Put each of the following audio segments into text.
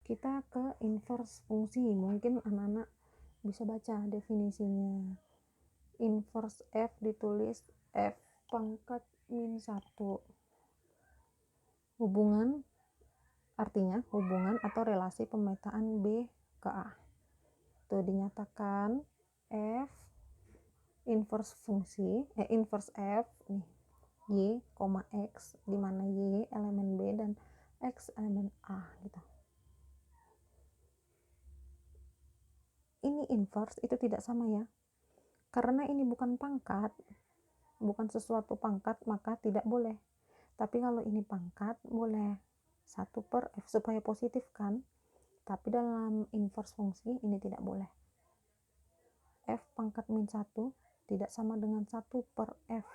Kita ke inverse fungsi. Mungkin anak-anak bisa baca definisinya. Inverse F ditulis F pangkat min 1. Hubungan artinya hubungan atau relasi pemetaan B ke A. Tuh dinyatakan F inverse fungsi inverse F nih Y, X, di mana Y elemen B dan X elemen A gitu. Ini inverse itu tidak sama ya. Karena ini bukan pangkat, bukan sesuatu pangkat, maka tidak boleh. Tapi kalau ini pangkat boleh 1/F supaya positif kan. Tapi dalam inverse fungsi ini tidak boleh. F pangkat min 1 tidak sama dengan 1/F.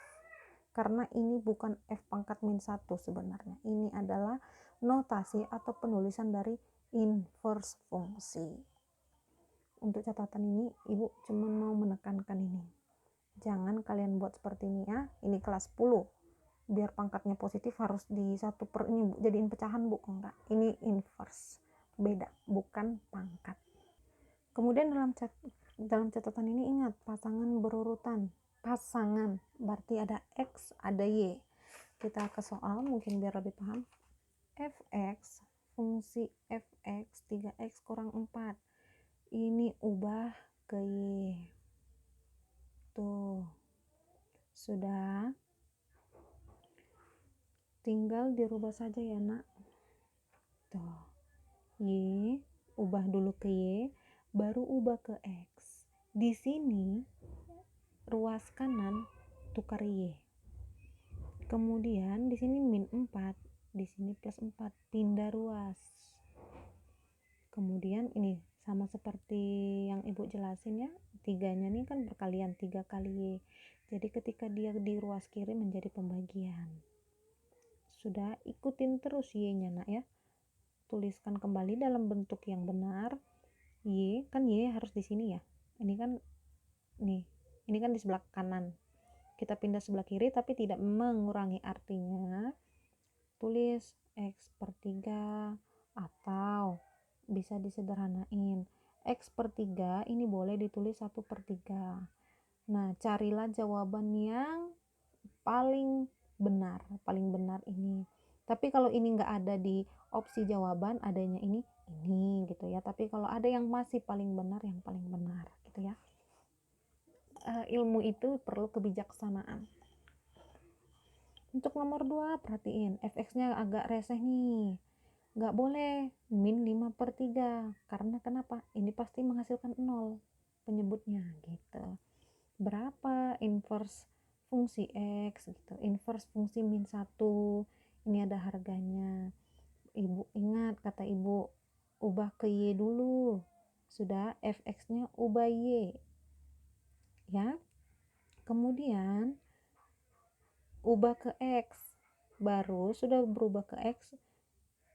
Karena ini bukan F pangkat min 1 sebenarnya. Ini adalah notasi atau penulisan dari inverse fungsi. Untuk catatan ini, Ibu cuma mau menekankan ini. Jangan kalian buat seperti ini ya. Ini kelas 10. Biar pangkatnya positif harus di 1 per ini jadiin pecahan, Bu. Enggak. Ini inverse. Beda, bukan pangkat. Kemudian dalam catatan ini ingat pasangan berurutan. Pasangan berarti ada X, ada Y. Kita ke soal mungkin biar lebih paham. Fx, fungsi Fx 3x kurang 4. Ini ubah ke Y. Tuh. Sudah. Tinggal dirubah saja ya, Nak. Tuh. Y, ubah dulu ke Y, baru ubah ke X. Di sini ruas kanan tukar Y. Kemudian di sini min 4, di sini plus 4, pindah ruas. Kemudian ini sama seperti yang Ibu jelasin ya, 3-nya ini kan perkalian 3 kali Y. Jadi ketika dia di ruas kiri menjadi pembagian. Sudah, ikutin terus Y-nya Nak ya. Tuliskan kembali dalam bentuk yang benar. Y, kan Y harus di sini ya. Ini kan nih, ini kan di sebelah kanan. Kita pindah sebelah kiri tapi tidak mengurangi artinya. Tulis X/3 atau bisa disederhanain. X/3 ini boleh ditulis 1/3. Nah, carilah jawaban yang paling benar ini. Tapi kalau ini nggak ada di opsi jawaban, adanya ini gitu ya. Tapi kalau ada yang masih paling benar, yang paling benar gitu ya. Ilmu itu perlu kebijaksanaan. Untuk nomor 2 perhatiin fx-nya agak reseh nih, nggak boleh min 5/3 karena kenapa? Ini pasti menghasilkan 0 penyebutnya gitu. Berapa inverse fungsi x gitu, inverse fungsi min 1 ini ada harganya. Ibu ingat kata Ibu, ubah ke Y dulu. Sudah, fx-nya ubah Y ya. Kemudian ubah ke X, baru sudah berubah ke X,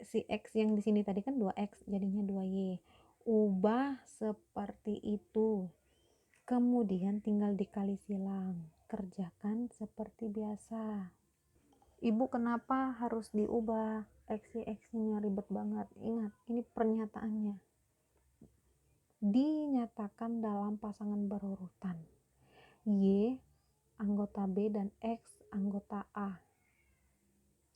si X yang di sini tadi kan 2X jadinya 2Y. Ubah seperti itu. Kemudian tinggal dikali silang. Kerjakan seperti biasa. Ibu kenapa harus diubah? X-nya ribet banget. Ingat, ini pernyataannya. Dinyatakan dalam pasangan berurutan. Y anggota B dan X anggota A.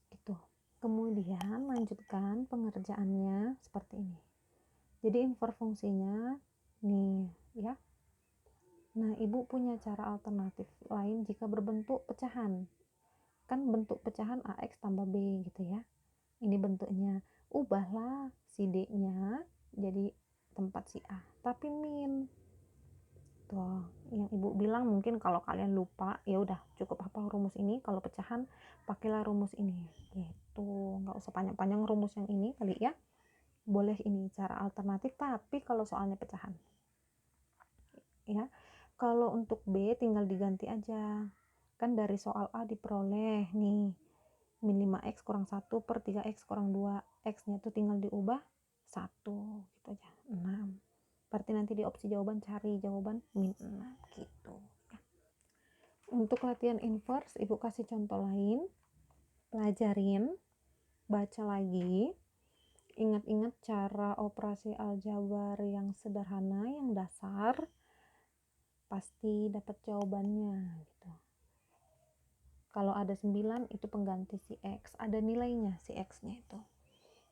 Gitu. Kemudian lanjutkan pengerjaannya seperti ini. Jadi inverse fungsinya nih ya. Nah, Ibu punya cara alternatif lain jika berbentuk pecahan. Kan bentuk pecahan AX tambah B gitu ya. Ini bentuknya. Ubahlah si D-nya jadi tempat si A. Tapi min. Tuh, yang Ibu bilang mungkin kalau kalian lupa, ya udah cukup hafal rumus ini. Kalau pecahan, pakailah rumus ini. Gitu, nggak usah panjang-panjang rumus yang ini kali ya. Boleh ini cara alternatif, tapi kalau soalnya pecahan. Ya, kalau untuk B tinggal diganti aja. Kan dari soal A diperoleh nih, min 5x kurang 1/3x kurang 2. X-nya tuh tinggal diubah 1 gitu aja, 6. Berarti nanti di opsi jawaban cari jawaban min 6 gitu ya. Untuk latihan inverse Ibu kasih contoh lain, pelajarin, baca lagi. ingat-ingat cara operasi aljabar yang sederhana, yang dasar, pasti dapat jawabannya gitu. Kalau ada 9 itu pengganti si X, ada nilainya si X-nya itu.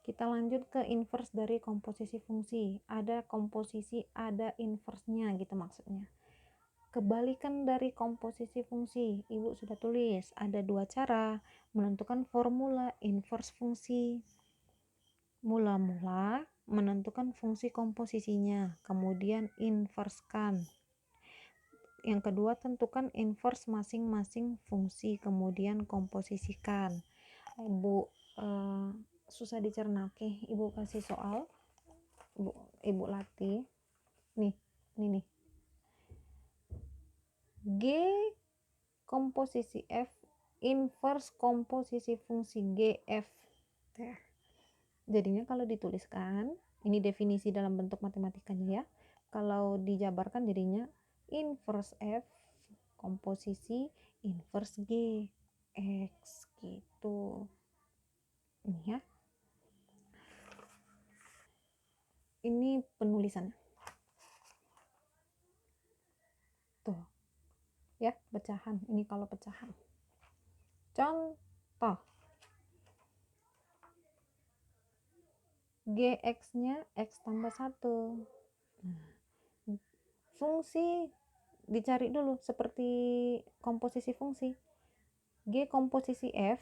Kita lanjut ke inverse dari komposisi fungsi. Ada komposisi, ada inverse-nya gitu maksudnya. Kebalikan dari komposisi fungsi, Ibu sudah tulis. Ada 2 cara menentukan formula inverse fungsi. Mula-mula menentukan fungsi komposisinya, kemudian inversekan. Yang kedua, tentukan inverse masing-masing fungsi, kemudian komposisikan. Ibu susah dicerna, oke, Ibu kasih soal, Ibu latih. Nih, ini nih. G komposisi F inverse komposisi fungsi GF. Jadinya kalau dituliskan, ini definisi dalam bentuk matematikanya ya. Kalau dijabarkan jadinya inverse F komposisi inverse G X gitu. Ini ya. Ini penulisannya. Tuh. Ya, pecahan. Ini kalau pecahan. Contoh. GX-nya X tambah 1. Nah, fungsi dicari dulu seperti komposisi fungsi. G komposisi F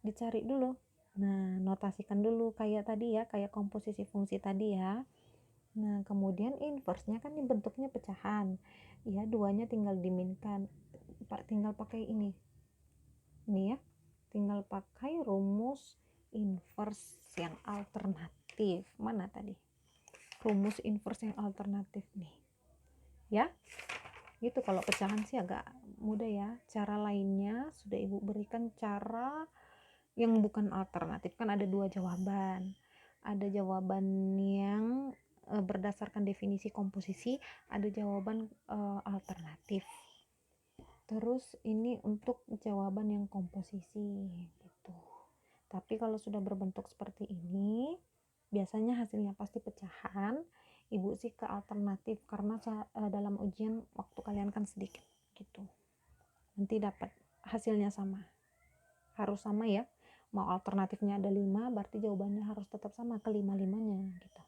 dicari dulu. Nah, notasikan dulu kayak tadi ya, kayak komposisi fungsi tadi ya. Nah, kemudian inverse-nya kan bentuknya pecahan. Ya, duanya tinggal diminkan. Tinggal pakai ini. Ini ya. Tinggal pakai rumus inverse yang alternatif. Mana tadi? Rumus inverse yang alternatif nih. Ya. Gitu, kalau pecahan sih agak mudah ya. Cara lainnya sudah Ibu berikan cara yang bukan alternatif. Kan ada 2 jawaban. Ada jawaban yang berdasarkan definisi komposisi, ada jawaban alternatif. Terus ini untuk jawaban yang komposisi gitu. Tapi kalau sudah berbentuk seperti ini, biasanya hasilnya pasti pecahan. Ibu sih ke alternatif karena dalam ujian waktu kalian kan sedikit gitu. Nanti dapat hasilnya sama. Harus sama ya. Mau alternatifnya ada 5, berarti jawabannya harus tetap sama, kelima-limanya gitu.